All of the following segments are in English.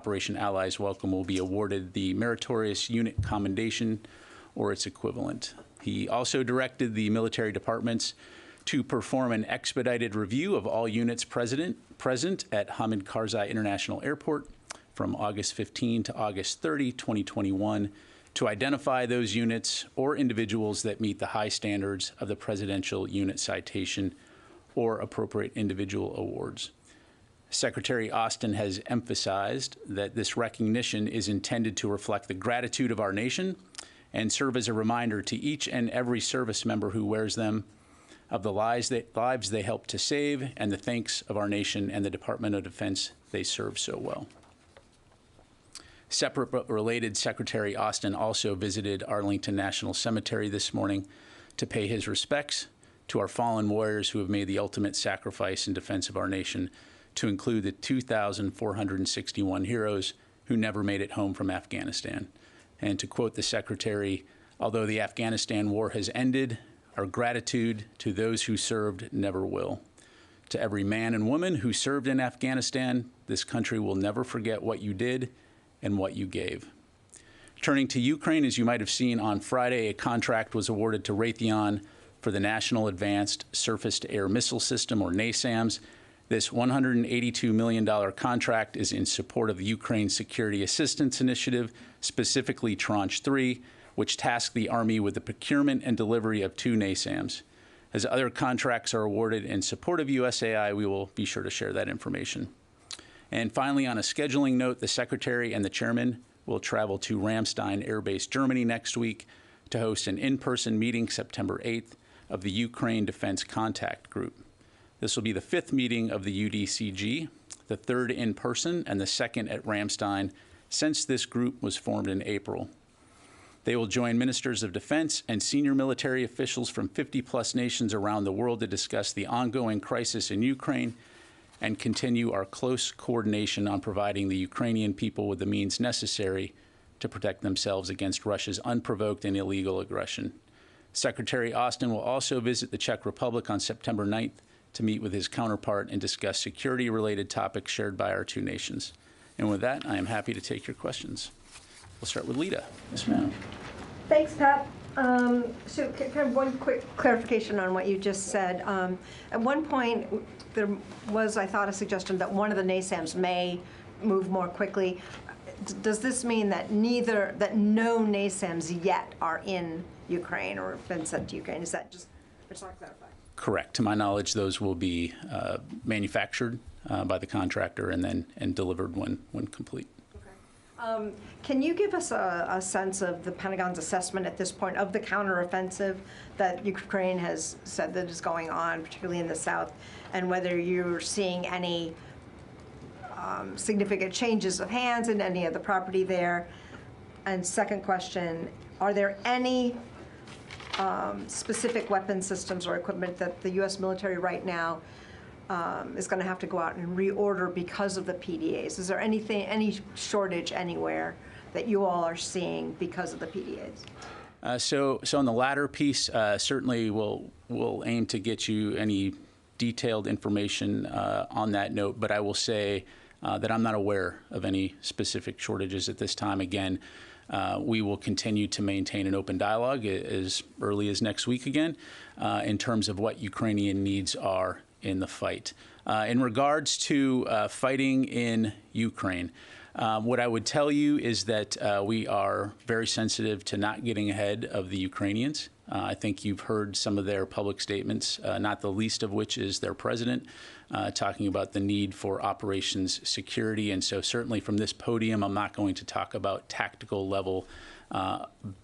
Operation Allies Welcome will be awarded the Meritorious Unit Commendation or its equivalent. He also directed the military departments to perform an expedited review of all units present at Hamid Karzai International Airport from August 15 to August 30, 2021, to identify those units or individuals that meet the high standards of the Presidential Unit Citation or appropriate individual awards. Secretary Austin has emphasized that this recognition is intended to reflect the gratitude of our nation and serve as a reminder to each and every service member who wears them of the lives they help to save and the thanks of our nation and the Department of Defense they serve so well. Separate but related, Secretary Austin also visited Arlington National Cemetery this morning to pay his respects to our fallen warriors who have made the ultimate sacrifice in defense of our nation, to include the 2,461 heroes who never made it home from Afghanistan. And to quote the Secretary, although the Afghanistan war has ended, our gratitude to those who served never will. To every man and woman who served in Afghanistan, this country will never forget what you did and what you gave. Turning to Ukraine, as you might have seen on Friday, a contract was awarded to Raytheon for the National Advanced Surface-to-Air Missile System, or NASAMS. This $182 million contract is in support of the Ukraine Security Assistance Initiative, specifically Tranche 3, which tasked the Army with the procurement and delivery of 2 NASAMS. As other contracts are awarded in support of USAI, we will be sure to share that information. And finally, on a scheduling note, the Secretary and the Chairman will travel to Ramstein Air Base, Germany next week to host an in-person meeting September 8th of the Ukraine Defense Contact Group. This will be the 5th meeting of the UDCG, the 3rd in person and the 2nd at Ramstein since this group was formed in April. They will join ministers of defense and senior military officials from 50+ nations around the world to discuss the ongoing crisis in Ukraine and continue our close coordination on providing the Ukrainian people with the means necessary to protect themselves against Russia's unprovoked and illegal aggression. Secretary Austin will also visit the Czech Republic on September 9th to meet with his counterpart and discuss security-related topics shared by our 2 nations. And with that, I am happy to take your questions. We'll start with Lita. Yes, ma'am. Thanks, Pat. So kind of one quick clarification on what you just said. At one point, there was, I thought, a suggestion that one of the NASAMS may move more quickly. Does this mean that no NASAMS yet are in Ukraine or have been sent to Ukraine? Is that just to clarify? Correct. To my knowledge, those will be manufactured by the contractor and delivered when complete. Okay. Can you give us a sense of the Pentagon's assessment at this point of the counteroffensive that Ukraine has said that is going on, particularly in the south, and whether you're seeing any significant changes of hands in any of the property there? And second question, are there any specific weapon systems or equipment that the U.S. military right now is going to have to go out and reorder because of the PDAs? Is there any shortage anywhere that you all are seeing because of the PDAs? So on the latter piece, certainly we'll aim to get you any detailed information on that note, but I will say that I'm not aware of any specific shortages at this time. Again, we will continue to maintain an open dialogue as early as next week again in terms of what Ukrainian needs are in the fight. In regards to fighting in Ukraine, what I would tell you is that we are very sensitive to not getting ahead of the Ukrainians. I think you've heard some of their public statements, not the least of which is their president talking about the need for operations security. And so certainly from this podium, I'm not going to talk about tactical level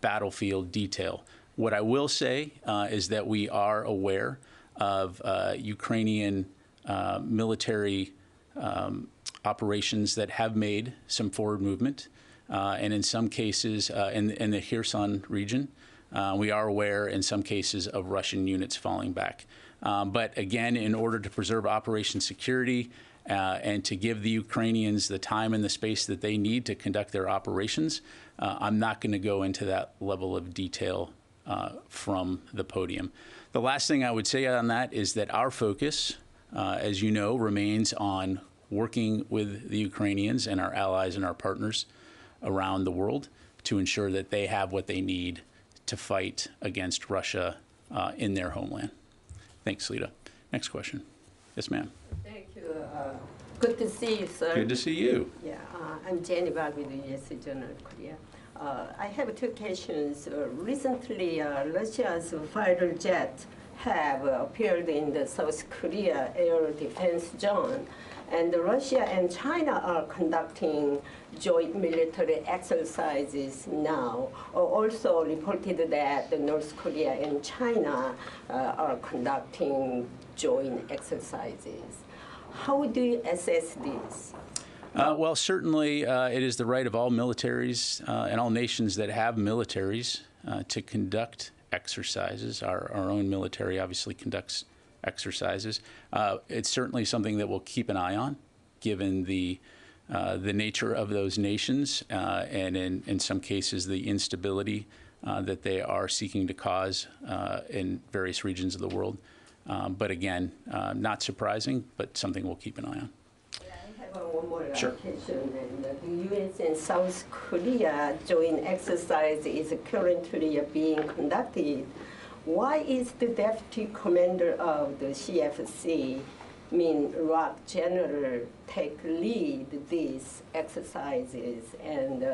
battlefield detail. What I will say is that we are aware of Ukrainian military operations that have made some forward movement, and in some cases in the Kherson region, we are aware in some cases of Russian units falling back. But again, in order to preserve operation security and to give the Ukrainians the time and the space that they need to conduct their operations, I'm not going to go into that level of detail from the podium. The last thing I would say on that is that our focus, as you know, remains on working with the Ukrainians and our allies and our partners around the world to ensure that they have what they need to fight against Russia in their homeland. Thanks, Lita. Next question. Yes, ma'am. Thank you. Good to see you, sir. Good to see you. Yeah, I'm Jenny Bag with the U.S. Journal Korea. I have two questions. Recently, Russia's fighter jet have appeared in the South Korea air defense zone, and Russia and China are conducting joint military exercises now. Also reported that the North Korea and China are conducting joint exercises. How do you assess this? Well, certainly it is the right of all militaries and all nations that have militaries to conduct exercises. Our own military obviously conducts exercises. It's certainly something that we'll keep an eye on, given the nature of those nations and in some cases the instability that they are seeking to cause in various regions of the world. But again, not surprising, but something we'll keep an eye on. I have one more Sure. question. And the U.S. and South Korea joint exercise is currently being conducted. Why is the deputy commander of the CFC, ROC General, take lead these exercises and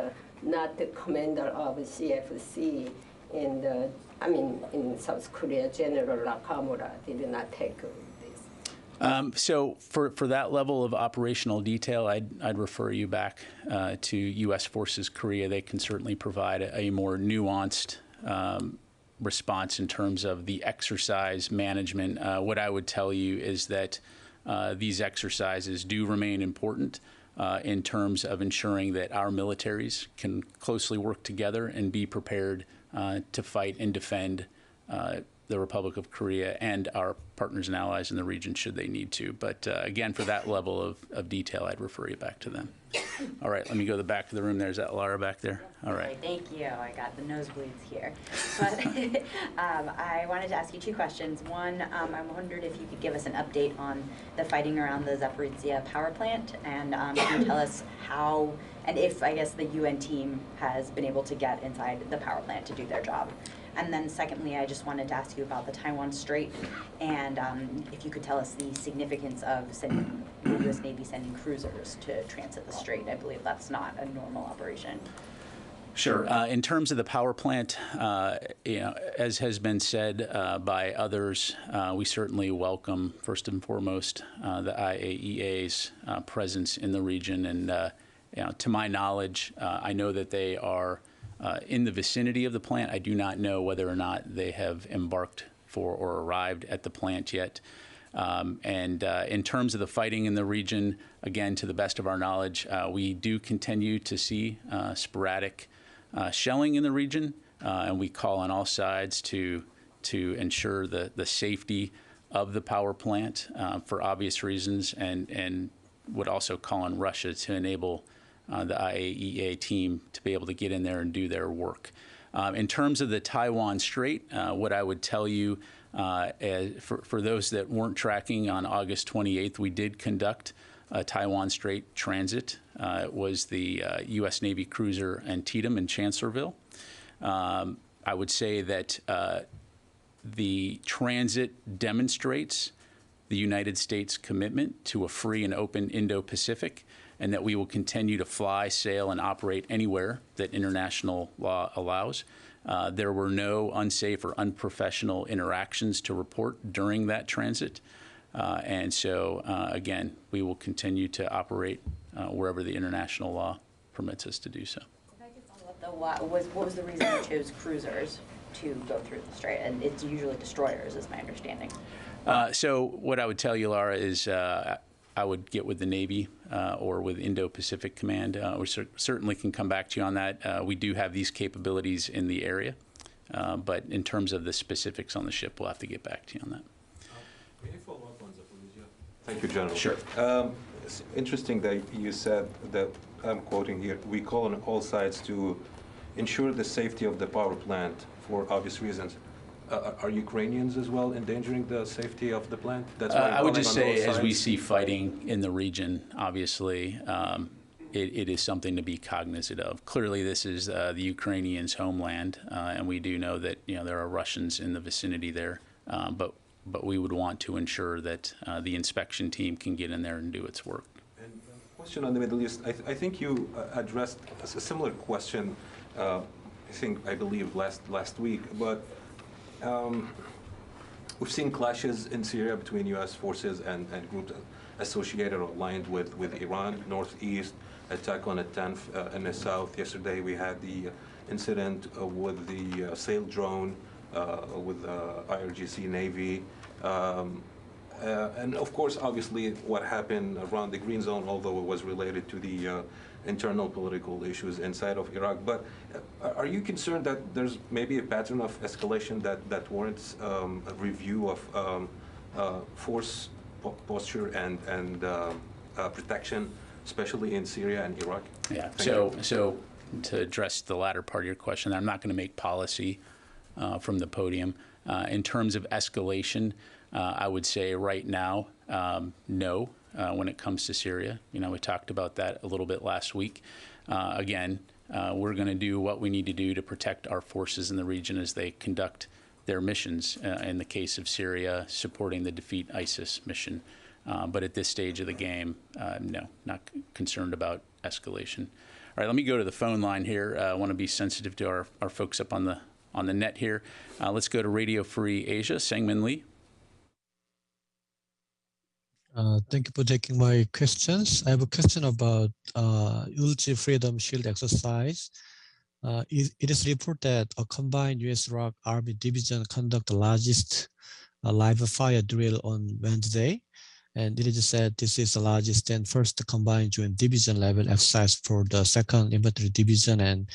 not the commander of CFC in South Korea, General Nakamura did not take this? So for that level of operational detail, I'd refer you back to U.S. Forces Korea. They can certainly provide a more nuanced response in terms of the exercise management. What I would tell you is that these exercises do remain important in terms of ensuring that our militaries can closely work together and be prepared to fight and defend the Republic of Korea and our partners and allies in the region should they need to. But again, for that level of detail, I'd refer you back to them. All right, let me go to the back of the room. There's that Laura back there. All right. Thank you. I got the nosebleeds here. But I wanted to ask you two questions. One, I wondered if you could give us an update on the fighting around the Zaporizhzhia power plant, and can you tell us how and if, I guess, the UN team has been able to get inside the power plant to do their job. And then secondly, I just wanted to ask you about the Taiwan Strait, and if you could tell us the significance of sending the U.S. Navy sending cruisers to transit the strait. I believe that's not a normal operation. Sure. In terms of the power plant, as has been said by others, we certainly welcome, first and foremost, the IAEA's presence in the region. And to my knowledge, I know that they are in the vicinity of the plant. I do not know whether or not they have embarked for or arrived at the plant yet. In terms of the fighting in the region, again, to the best of our knowledge, we do continue to see sporadic shelling in the region, and we call on all sides to ensure the safety of the power plant for obvious reasons, and would also call on Russia to enable the IAEA team to be able to get in there and do their work. In terms of the Taiwan Strait, what I would tell you, for those that weren't tracking, on August 28th, we did conduct a Taiwan Strait transit. It was the U.S. Navy cruiser Antietam in Chancellorsville. I would say that the transit demonstrates the United States' commitment to a free and open Indo-Pacific, and that we will continue to fly, sail, and operate anywhere that international law allows. There were no unsafe or unprofessional interactions to report during that transit. And so, again, we will continue to operate wherever the international law permits us to do so. If I could follow up, though, what was the reason you chose cruisers to go through the strait? And it's usually destroyers, is my understanding. So what I would tell you, Laura, is I would get with the Navy or with Indo-Pacific Command. We certainly can come back to you on that. We do have these capabilities in the area, but in terms of the specifics on the ship, we'll have to get back to you on that. May I follow up on Zaporizhzhia? Thank you, General. Sure. It's interesting that you said that, I'm quoting here, we call on all sides to ensure the safety of the power plant for obvious reasons. are Ukrainians as well endangering the safety of the plant? That's I would just calling on say, all as we sides. see fighting in the region, obviously, it is something to be cognizant of. Clearly, this is the Ukrainians' homeland, and we do know that there are Russians in the vicinity there. But we would want to ensure that the inspection team can get in there and do its work. And a question on the Middle East. I think you addressed a similar question. I believe last week, but we've seen clashes in Syria between U.S. forces and groups associated or aligned with Iran. Northeast, attack on the 10th in the south. Yesterday we had the incident with the sail drone with IRGC Navy. And of course, obviously, what happened around the Green Zone, although it was related to the internal political issues inside of Iraq. But are you concerned that there's maybe a pattern of escalation that warrants a review of force posture and protection, especially in Syria and Iraq? Yeah. So to address the latter part of your question, I'm not going to make policy from the podium. In terms of escalation, I would say right now, no, when it comes to Syria. We talked about that a little bit last week. Again, we're going to do what we need to do to protect our forces in the region as they conduct their missions. In the case of Syria, supporting the Defeat ISIS mission. But at this stage of the game, no, not concerned about escalation. All right, let me go to the phone line here. I want to be sensitive to our folks up on the net here. Let's go to Radio Free Asia, Sangmin Lee. Thank you for taking my questions. I have a question about Ulchi Freedom Shield exercise. It is reported that a combined U.S.-Iraq Army division conducted the largest live fire drill on Wednesday. And it is said this is the largest and first combined joint division level exercise for the 2nd Infantry Division and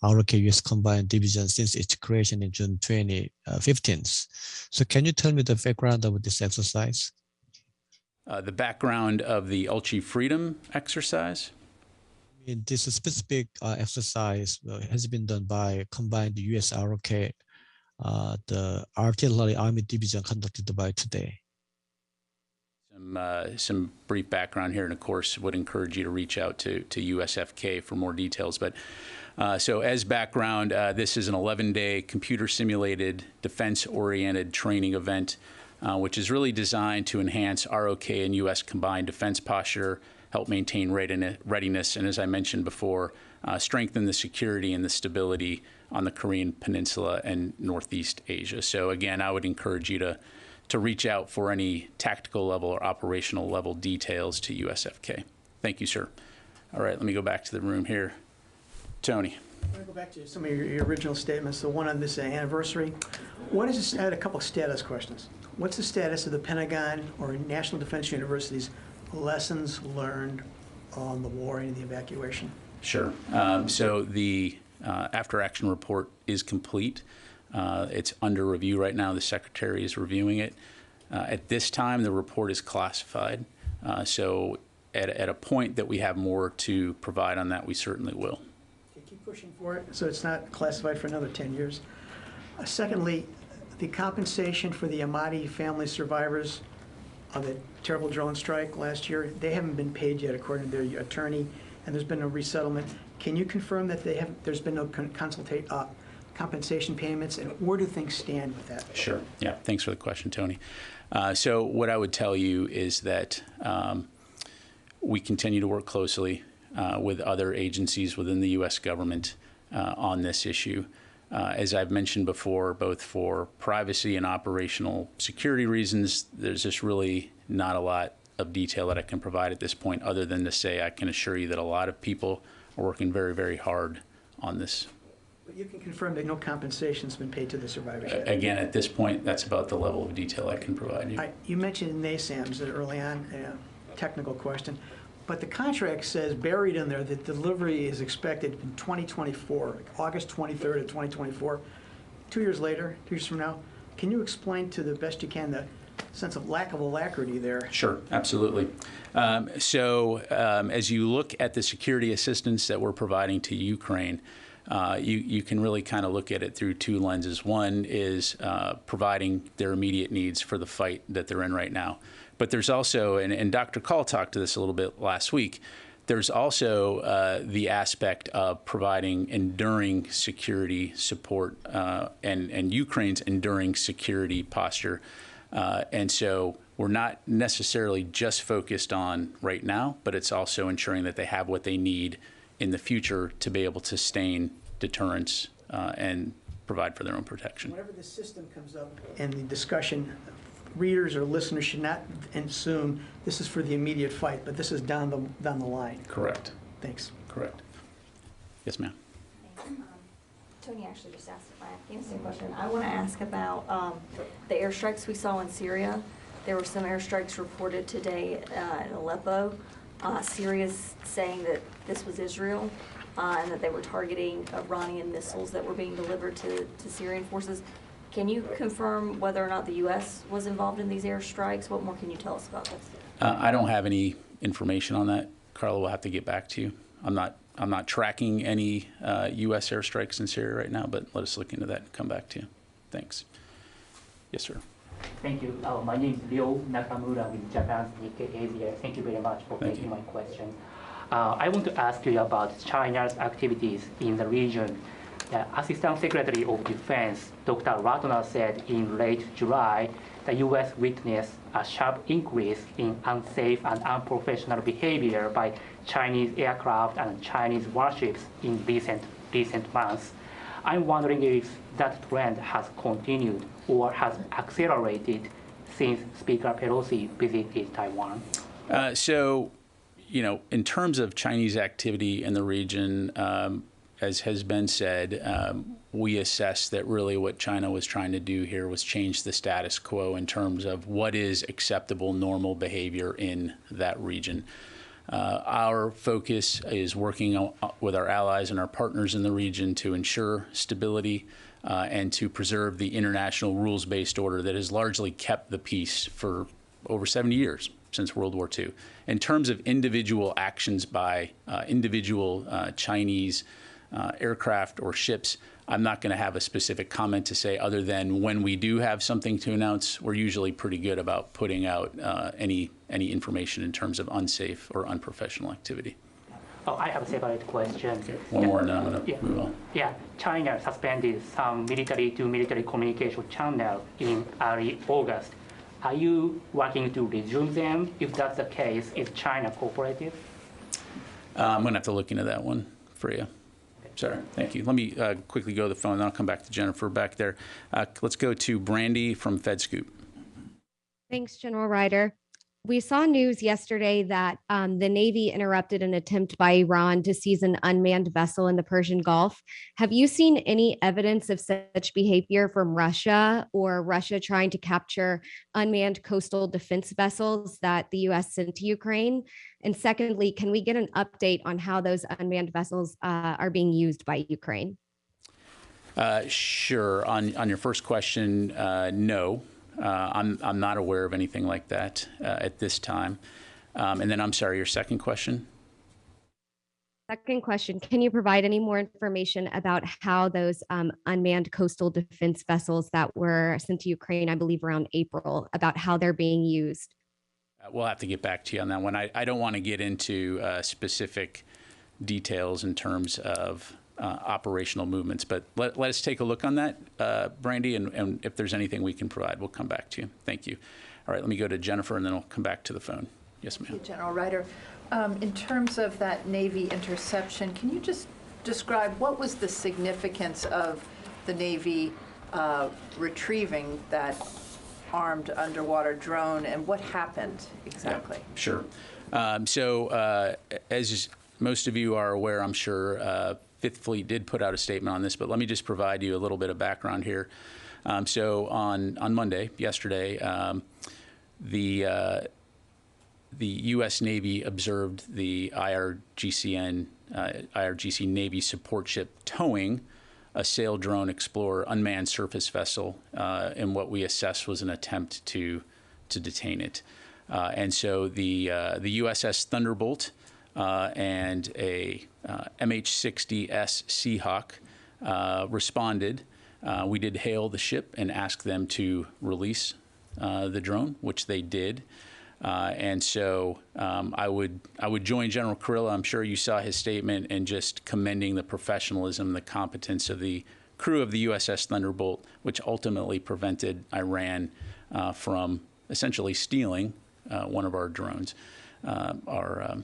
ROK US Combined Division since its creation in June 2015. So can you tell me the background of this exercise? The background of the Ulchi Freedom exercise? In this specific exercise has been done by combined US ROK, the Artillery Army Division conducted by today. Some brief background here, and of course would encourage you to reach out to USFK for more details. But so as background, this is an 11-day computer simulated defense-oriented training event, which is really designed to enhance ROK and U.S. combined defense posture, help maintain readiness, and as I mentioned before, strengthen the security and the stability on the Korean Peninsula and Northeast Asia. So again, I would encourage you to reach out for any tactical level or operational level details to USFK. Thank you, sir. All right, let me go back to the room here. Tony. I want to go back to some of your original statements, the one on this anniversary. What is this? I had a couple of status questions. What's the status of the Pentagon or National Defense University's lessons learned on the war and the evacuation? Sure. So the after-action report is complete. It's under review right now. The Secretary is reviewing it. At this time, the report is classified. So at a point that we have more to provide on that, we certainly will. Okay, keep pushing for it so it's not classified for another 10 years. Secondly, the compensation for the Ahmadi family survivors of the terrible drone strike last year, they haven't been paid yet according to their attorney, and there's been no resettlement. Can you confirm that there's been no compensation payments, and where do things stand with that? Sure. Yeah. Thanks for the question, Tony. So what I would tell you is that we continue to work closely with other agencies within the U.S. government on this issue. As I've mentioned before, both for privacy and operational security reasons, there's just really not a lot of detail that I can provide at this point, other than to say I can assure you that a lot of people are working very, very hard on this. But you can confirm that no compensation has been paid to the survivors yet? Again, at this point, that's about the level of detail I can provide you. You mentioned NASAMS early on, a technical question, but the contract says buried in there that delivery is expected in 2024, August 23rd of 2024. 2 years later, 2 years from now, can you explain to the best you can the sense of lack of alacrity there? Sure, absolutely. So as you look at the security assistance that we're providing to Ukraine, you can really kind of look at it through two lenses. One is providing their immediate needs for the fight that they're in right now. But there's also, and Dr. Call talked to this a little bit last week, there's also the aspect of providing enduring security support and Ukraine's enduring security posture. And so we're not necessarily just focused on right now, but it's also ensuring that they have what they need in the future to be able to sustain deterrence and provide for their own protection. Whenever the system comes up in the discussion, readers or listeners should not assume this is for the immediate fight, but this is down the line. Correct. Thanks. Correct. Yes, ma'am. Tony actually just asked my Afghanistan question. I want to ask about the airstrikes we saw in Syria. There were some airstrikes reported today in Aleppo. Syria's saying that this was Israel and that they were targeting Iranian missiles that were being delivered to Syrian forces. Can you confirm whether or not the U.S. was involved in these airstrikes? What more can you tell us about this? I don't have any information on that. Carla will have to get back to you. I'm not tracking any U.S. airstrikes in Syria right now, but let us look into that and come back to you. Thanks. Yes, sir. Thank you. My name is Ryo Nakamura with Japan's Nikkei Asia. Thank you very much for taking my question. I want to ask you about China's activities in the region. The Assistant Secretary of Defense, Dr. Ratner, said in late July the U.S. witnessed a sharp increase in unsafe and unprofessional behavior by Chinese aircraft and Chinese warships in recent months. I'm wondering if that trend has continued or has accelerated since Speaker Pelosi visited Taiwan. So, in terms of Chinese activity in the region, as has been said, we assess that really what China was trying to do here was change the status quo in terms of what is acceptable, normal behavior in that region. Our focus is working with our allies and our partners in the region to ensure stability and to preserve the international rules-based order that has largely kept the peace for over 70 years, since World War II. In terms of individual actions by individual Chinese aircraft or ships, I'm not going to have a specific comment to say other than when we do have something to announce, we're usually pretty good about putting out any information in terms of unsafe or unprofessional activity. Oh, I have a separate question. Okay. One more and then I'm going to move on. Yeah, China suspended some military-to-military communication channel in early August. Are you working to resume them? If that's the case, is China cooperative? I'm going to have to look into that one for you. Sorry, thank you. Let me quickly go to the phone, then I'll come back to Jennifer back there. Let's go to Brandy from FedScoop. Thanks, General Ryder. We saw news yesterday that the Navy interrupted an attempt by Iran to seize an unmanned vessel in the Persian Gulf. Have you seen any evidence of such behavior from Russia or Russia trying to capture unmanned coastal defense vessels that the U.S. sent to Ukraine? And secondly, can we get an update on how those unmanned vessels are being used by Ukraine? Sure. On your first question, no. I'm not aware of anything like that at this time. And then I'm sorry, your second question? Second question, can you provide any more information about how those unmanned coastal defense vessels that were sent to Ukraine, I believe around April, about how they're being used? We'll have to get back to you on that one. I don't want to get into specific details in terms of operational movements, but let us take a look on that, Brandy, and if there's anything we can provide, we'll come back to you. Thank you. All right, let me go to Jennifer, and then I'll come back to the phone. Yes, ma'am. Thank you, General Ryder. In terms of that Navy interception, can you just describe what was the significance of the Navy retrieving that armed underwater drone, and what happened exactly? Yeah, sure. So as most of you are aware, I'm sure, Fifth Fleet did put out a statement on this, but let me just provide you a little bit of background here. So on Monday, yesterday, the U.S. Navy observed the IRGC Navy support ship towing a sail drone Explorer unmanned surface vessel in what we assessed was an attempt to detain it. And so the USS Thunderbolt and a MH-60S Seahawk responded. We did hail the ship and ask them to release the drone, which they did. And so I would join General Kurilla. I'm sure you saw his statement, and just commending the professionalism, the competence of the crew of the USS Thunderbolt, which ultimately prevented Iran from essentially stealing one of our drones, our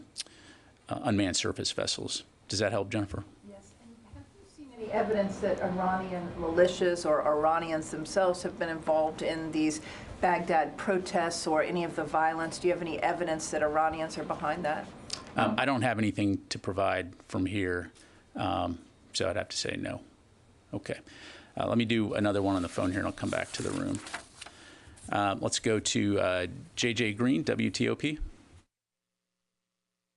unmanned surface vessels. Does that help, Jennifer? Yes. And have you seen any evidence that Iranian militias or Iranians themselves have been involved in these Baghdad protests or any of the violence? Do you have any evidence that Iranians are behind that? I don't have anything to provide from here, so I'd have to say no. Okay. Let me do another one on the phone here, and I'll come back to the room. Let's go to J.J. Green, WTOP.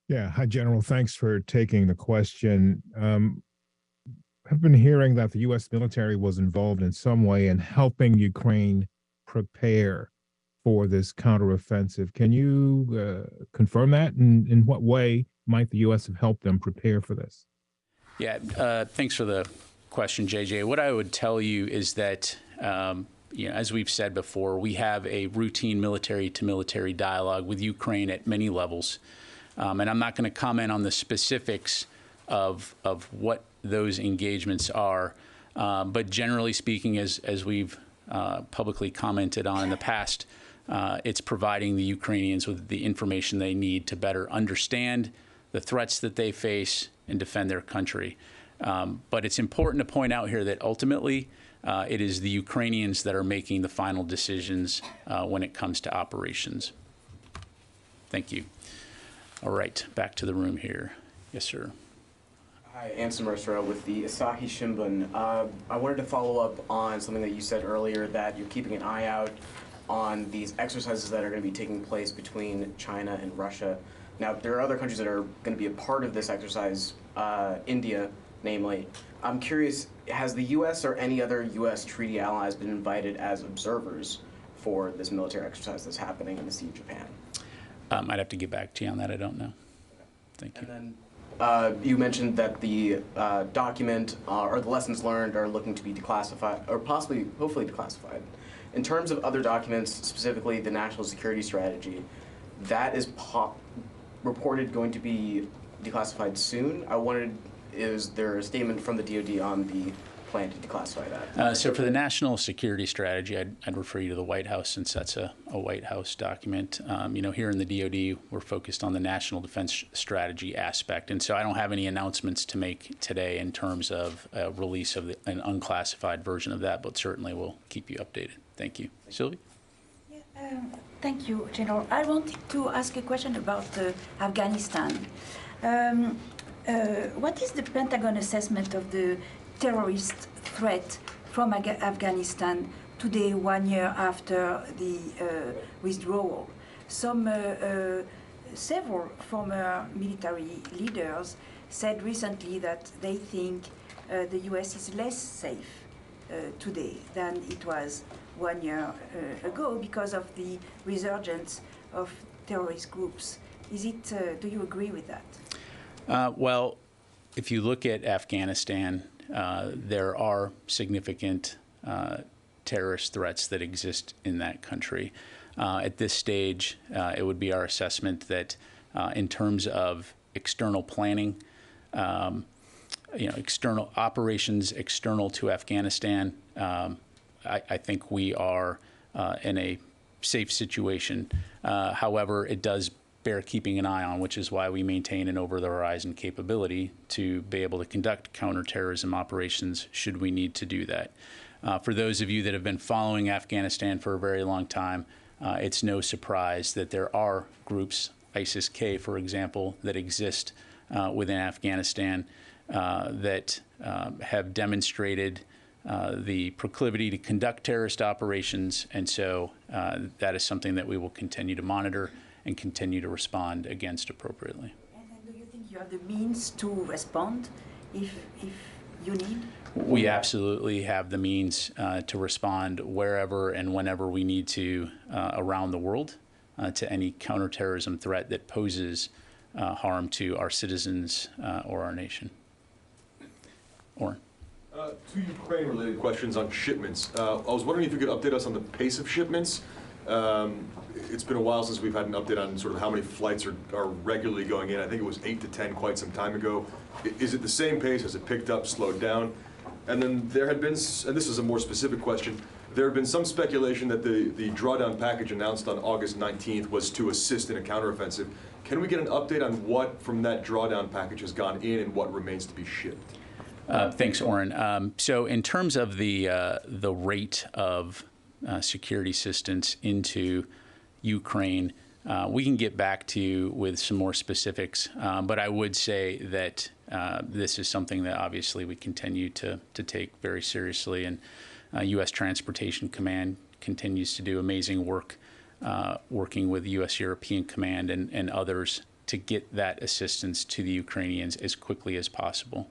Yeah. Hi, General. Thanks for taking the question. I've been hearing that the U.S. military was involved in some way in helping Ukraine prepare for this counteroffensive. Can you confirm that? And in what way might the U.S. have helped them prepare for this? Yeah, thanks for the question, JJ. What I would tell you is that, as we've said before, we have a routine military-to-military dialogue with Ukraine at many levels. And I'm not going to comment on the specifics of what those engagements are. But generally speaking, as we've publicly commented on in the past, it's providing the Ukrainians with the information they need to better understand the threats that they face and defend their country. But it's important to point out here that ultimately it is the Ukrainians that are making the final decisions when it comes to operations. Thank you. All right, back to the room here. Yes, sir. Hi, Anson Mercer with the Asahi Shimbun. I wanted to follow up on something that you said earlier, that you're keeping an eye out on these exercises that are going to be taking place between China and Russia. Now, there are other countries that are going to be a part of this exercise, India, namely. I'm curious, has the U.S. or any other U.S. treaty allies been invited as observers for this military exercise that's happening in the Sea of Japan? I'd have to get back to you on that. I don't know. Thank you. And then you mentioned that the document or the lessons learned are looking to be declassified, or possibly, hopefully declassified. In terms of other documents, specifically the national security strategy, that is reported going to be declassified soon. I wanted, is there a statement from the DOD on the plan to declassify that? So for the national security strategy, I'd refer you to the White House, since that's a White House document. Here in the DOD, we're focused on the national defense strategy aspect. And so I don't have any announcements to make today in terms of a release of an unclassified version of that, but certainly we'll keep you updated. Thank you. Sylvie? Yeah, thank you, General. I wanted to ask a question about Afghanistan. What is the Pentagon assessment of the terrorist threat from Afghanistan today, 1 year after the withdrawal? Several former military leaders said recently that they think the U.S. is less safe today than it was 1 year ago because of the resurgence of terrorist groups. Is it? Do you agree with that? Well, if you look at Afghanistan, there are significant terrorist threats that exist in that country. At this stage, it would be our assessment that in terms of external planning, external operations external to Afghanistan, I think we are in a safe situation. However, it does bear keeping an eye on, which is why we maintain an over-the-horizon capability to be able to conduct counterterrorism operations should we need to do that. For those of you that have been following Afghanistan for a very long time, it's no surprise that there are groups, ISIS-K, for example, that exist within Afghanistan that have demonstrated the proclivity to conduct terrorist operations, and so that is something that we will continue to monitor and continue to respond against appropriately. And do you think you have the means to respond if you need? We absolutely have the means to respond wherever and whenever we need to around the world to any counterterrorism threat that poses harm to our citizens or our nation. Oren. Two Ukraine-related questions on shipments. I was wondering if you could update us on the pace of shipments. It's been a while since we've had an update on sort of how many flights are regularly going in. I think it was 8 to 10 quite some time ago. Is it the same pace? Has it picked up, slowed down? And then there had been, and this is a more specific question, there had been some speculation that the drawdown package announced on August 19th was to assist in a counteroffensive. Can we get an update on what from that drawdown package has gone in and what remains to be shipped? Thanks, Oren. So in terms of the rate of security assistance into Ukraine, we can get back to you with some more specifics, but I would say that this is something that obviously we continue to take very seriously, and U.S. Transportation Command continues to do amazing work working with U.S. European Command and others to get that assistance to the Ukrainians as quickly as possible.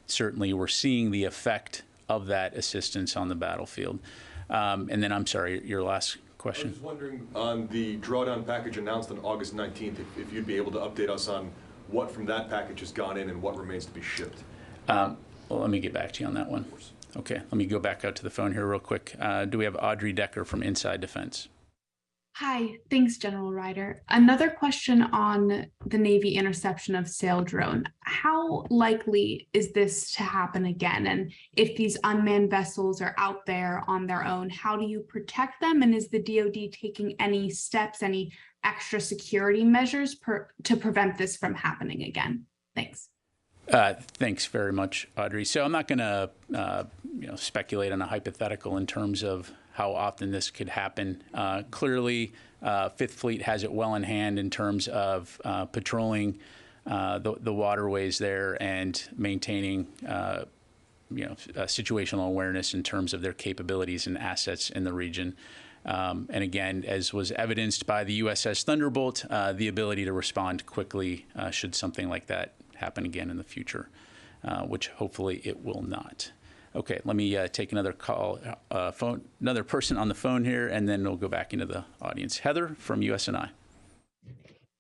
Certainly, we're seeing the effect of that assistance on the battlefield. And then, I'm sorry, your last question. I was wondering on the drawdown package announced on August 19th, if you'd be able to update us on what from that package has gone in and what remains to be shipped. Well, let me get back to you on that one. Okay, let me go back out to the phone here real quick. Do we have Audrey Decker from Inside Defense? Hi, thanks, General Ryder. Another question on the Navy interception of sail drone. How likely is this to happen again? And if these unmanned vessels are out there on their own, how do you protect them? And is the DOD taking any steps, any extra security measures to prevent this from happening again? Thanks. Thanks very much, Audrey. So I'm not going to speculate on a hypothetical in terms of how often this could happen. Clearly, Fifth Fleet has it well in hand in terms of patrolling the waterways there and maintaining situational awareness in terms of their capabilities and assets in the region. And again, as was evidenced by the USS Thunderbolt, the ability to respond quickly should something like that happen again in the future, which hopefully it will not. Okay, let me take another call, another person on the phone here, and then we'll go back into the audience. Heather from USNI.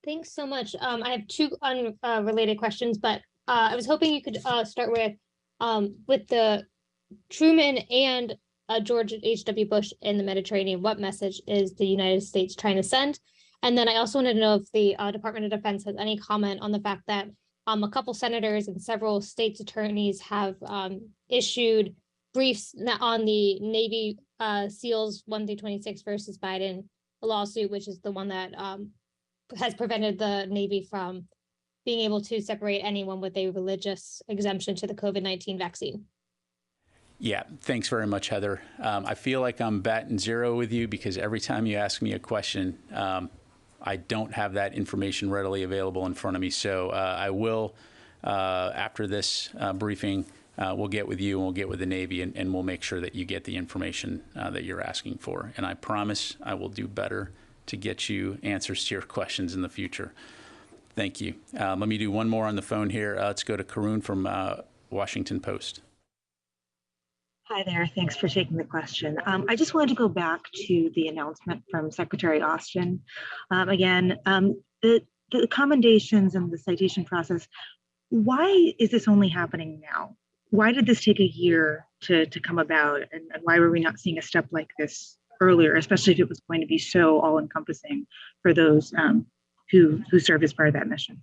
Thanks so much. I have two unrelated questions, but I was hoping you could start with the Truman and George H.W. Bush in the Mediterranean. What message is the United States trying to send? And then I also wanted to know if the Department of Defense has any comment on the fact that a couple senators and several states' attorneys have issued briefs on the Navy SEALs 1 through 26 versus Biden lawsuit, which is the one that has prevented the Navy from being able to separate anyone with a religious exemption to the COVID-19 vaccine. Yeah, thanks very much, Heather. I feel like I'm batting zero with you because every time you ask me a question, I don't have that information readily available in front of me. So I will, after this briefing, we'll get with you and we'll get with the Navy and we'll make sure that you get the information that you're asking for. And I promise I will do better to get you answers to your questions in the future. Thank you. Let me do one more on the phone here. Let's go to Karun from Washington Post. Hi there. Thanks for taking the question. I just wanted to go back to the announcement from Secretary Austin. The commendations and the citation process, why is this only happening now? Why did this take a year to come about? And why were we not seeing a step like this earlier, especially if it was going to be so all-encompassing for those who serve as part of that mission?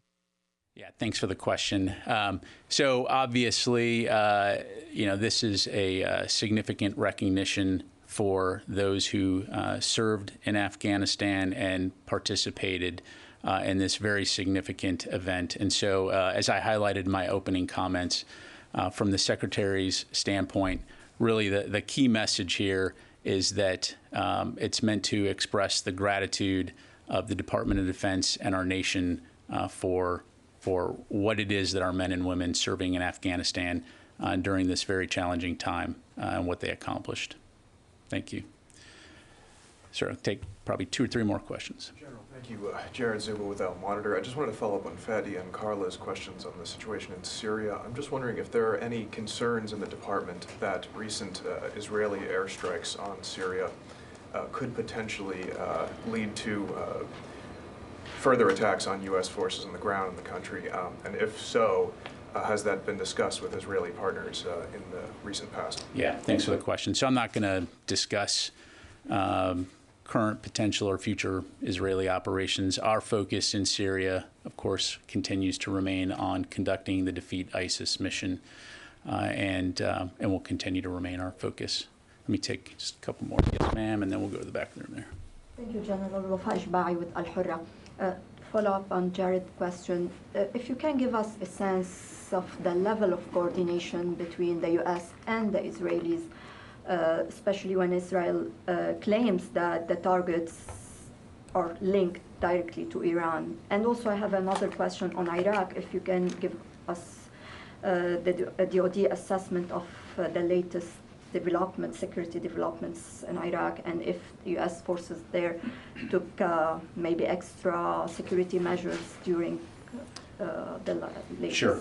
Yeah, thanks for the question. So obviously, this is a significant recognition for those who served in Afghanistan and participated in this very significant event. And so, as I highlighted in my opening comments, from the Secretary's standpoint, really the key message here is that it's meant to express the gratitude of the Department of Defense and our nation for what it is that our men and women serving in Afghanistan during this very challenging time and what they accomplished. Thank you. Sir, I'll take probably 2 or 3 more questions. General, thank you. Jared Zuba with Al Monitor. I just wanted to follow up on Fadi and Carla's questions on the situation in Syria. I'm just wondering if there are any concerns in the department that recent Israeli airstrikes on Syria could potentially lead to further attacks on U.S. forces on the ground in the country? And if so, has that been discussed with Israeli partners in the recent past? Yeah, thanks for the question. So I'm not going to discuss current, potential, or future Israeli operations. Our focus in Syria, of course, continues to remain on conducting the Defeat ISIS mission, and will continue to remain our focus. Let me take just a couple more. Yes, ma'am, and then we'll go to the back of the room there. Thank you, General Wafa Ishba'i with Al Hurra. Follow up on Jared's question. If you can give us a sense of the level of coordination between the U.S. and the Israelis, especially when Israel claims that the targets are linked directly to Iran. And also I have another question on Iraq, if you can give us the DOD assessment of the latest security developments in Iraq, and if U.S. forces there took maybe extra security measures during the latest. Sure.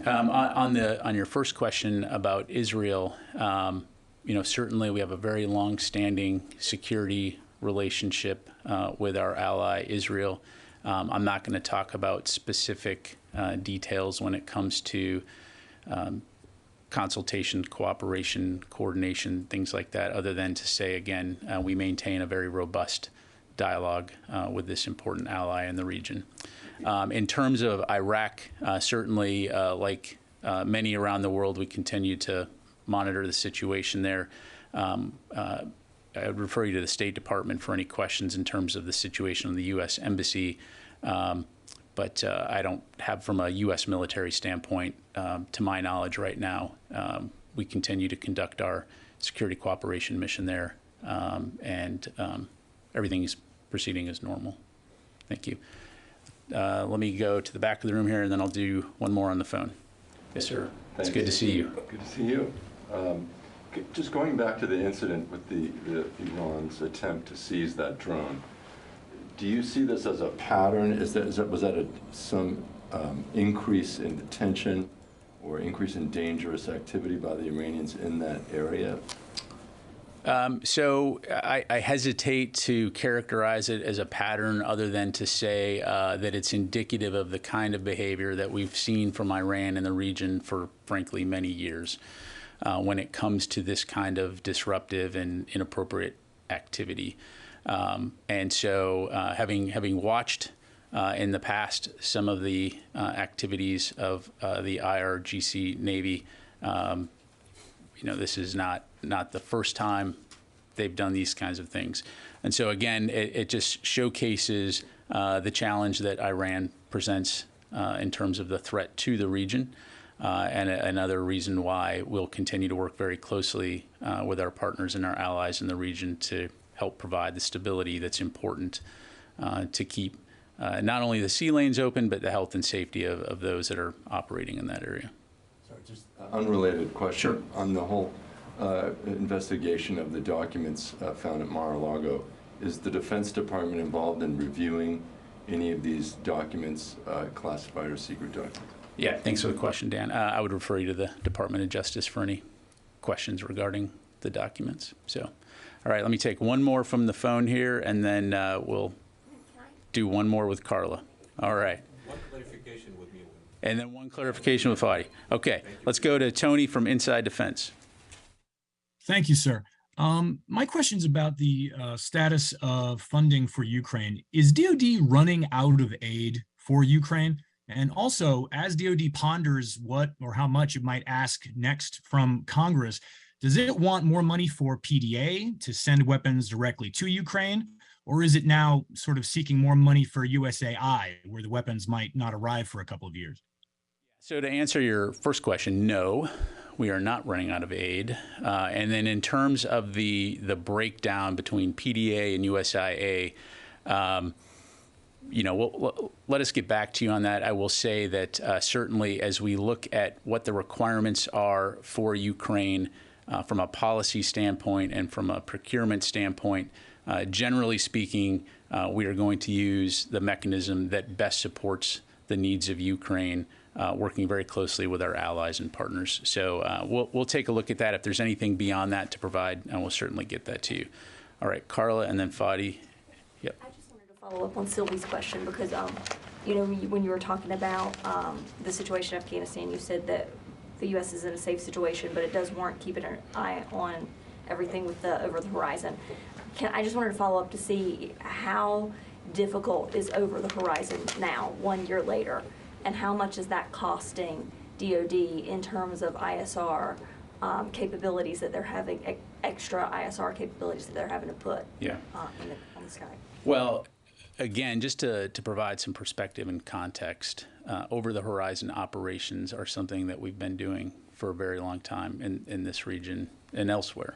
On your first question about Israel, certainly we have a very long-standing security relationship with our ally Israel. I'm not going to talk about specific details when it comes to consultation, cooperation, coordination, things like that, other than to say, again, we maintain a very robust dialogue with this important ally in the region. In terms of Iraq, certainly, like many around the world, we continue to monitor the situation there. I would refer you to the State Department for any questions in terms of the situation in the U.S. Embassy. But I don't have, from a U.S. military standpoint, to my knowledge right now, we continue to conduct our security cooperation mission there, and everything is proceeding as normal. Thank you. Let me go to the back of the room here, and then I'll do one more on the phone. Yes, sir. Thanks. It's good to see you. Good to see you. Just going back to the incident with the Iran's attempt to seize that drone, do you see this as a pattern? Was that some increase in the tension or increase in dangerous activity by the Iranians in that area? So I hesitate to characterize it as a pattern, other than to say that it's indicative of the kind of behavior that we've seen from Iran in the region for, frankly, many years when it comes to this kind of disruptive and inappropriate activity. And so having watched in the past some of the activities of the IRGC Navy, this is not the first time they've done these kinds of things. And so again, it just showcases the challenge that Iran presents in terms of the threat to the region, and another reason why we'll continue to work very closely with our partners and our allies in the region to help provide the stability that's important to keep not only the sea lanes open, but the health and safety of those that are operating in that area. Sorry, just unrelated question. Sure. On the whole investigation of the documents found at Mar-a-Lago, is the Defense Department involved in reviewing any of these documents, classified or secret documents? Yeah, thanks for the question, Dan. I would refer you to the Department of Justice for any questions regarding the documents. So, all right, let me take one more from the phone here, and then we'll do one more with Carla. All right. One clarification with me. And then one clarification with Fadi. Okay, let's go to Tony from Inside Defense. Thank you, sir. My question's about the status of funding for Ukraine. Is DOD running out of aid for Ukraine? And also, as DOD ponders what or how much it might ask next from Congress, does it want more money for PDA to send weapons directly to Ukraine? Or is it now sort of seeking more money for USAI, where the weapons might not arrive for a couple of years? So to answer your first question, no, we are not running out of aid. And then in terms of the breakdown between PDA and USAIA, let us get back to you on that. I will say that certainly as we look at what the requirements are for Ukraine from a policy standpoint and from a procurement standpoint, generally speaking, we are going to use the mechanism that best supports the needs of Ukraine, working very closely with our allies and partners. So we'll take a look at that. If there's anything beyond that to provide, and we'll certainly get that to you. All right, Carla, and then Fadi. Yep. follow up on Sylvie's question because, you know, when you were talking about the situation in Afghanistan, you said that the U.S. is in a safe situation, but it does warrant keeping an eye on everything with the over the horizon. I just wanted to follow up to see how difficult is over the horizon now, 1 year later, and how much is that costing DOD in terms of ISR capabilities that they're having, extra ISR capabilities that they're having to put on the sky? Well, again, just to provide some perspective and context, over-the-horizon operations are something that we've been doing for a very long time in this region and elsewhere.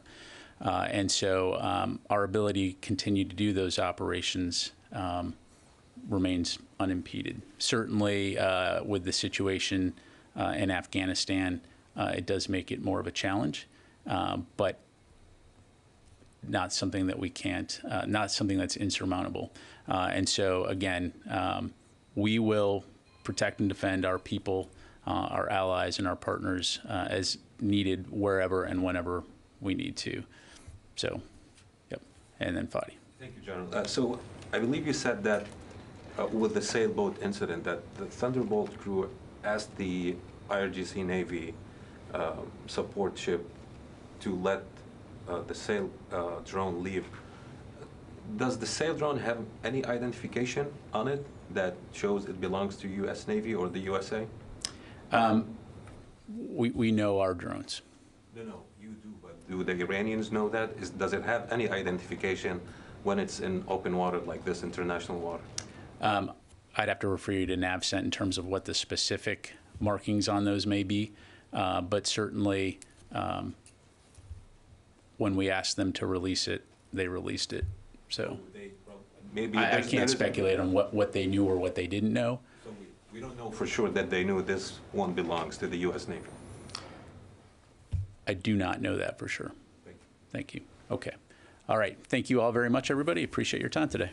And so our ability to continue to do those operations remains unimpeded. Certainly, with the situation in Afghanistan, it does make it more of a challenge, but not something that we can't, not something that's insurmountable. And so, again, we will protect and defend our people, our allies, and our partners as needed wherever and whenever we need to. So, yep. And then Fadi. Thank you, General. So I believe you said that with the sailboat incident, that the Thunderbolt crew asked the IRGC Navy support ship to let the sail drone leave. Does the sail drone have any identification on it that shows it belongs to U.S. Navy or the USA? We know our drones. No, you do, but do the Iranians know that? Does it have any identification when it's in open water like this, international water? I'd have to refer you to NAVCENT in terms of what the specific markings on those may be, but certainly when we asked them to release it, they released it. So maybe I can't speculate on what they knew or what they didn't know. So we don't know for sure that they knew this one belongs to the U.S. Navy. I do not know that for sure. Thank you. Okay. All right. Thank you all very much, everybody. Appreciate your time today.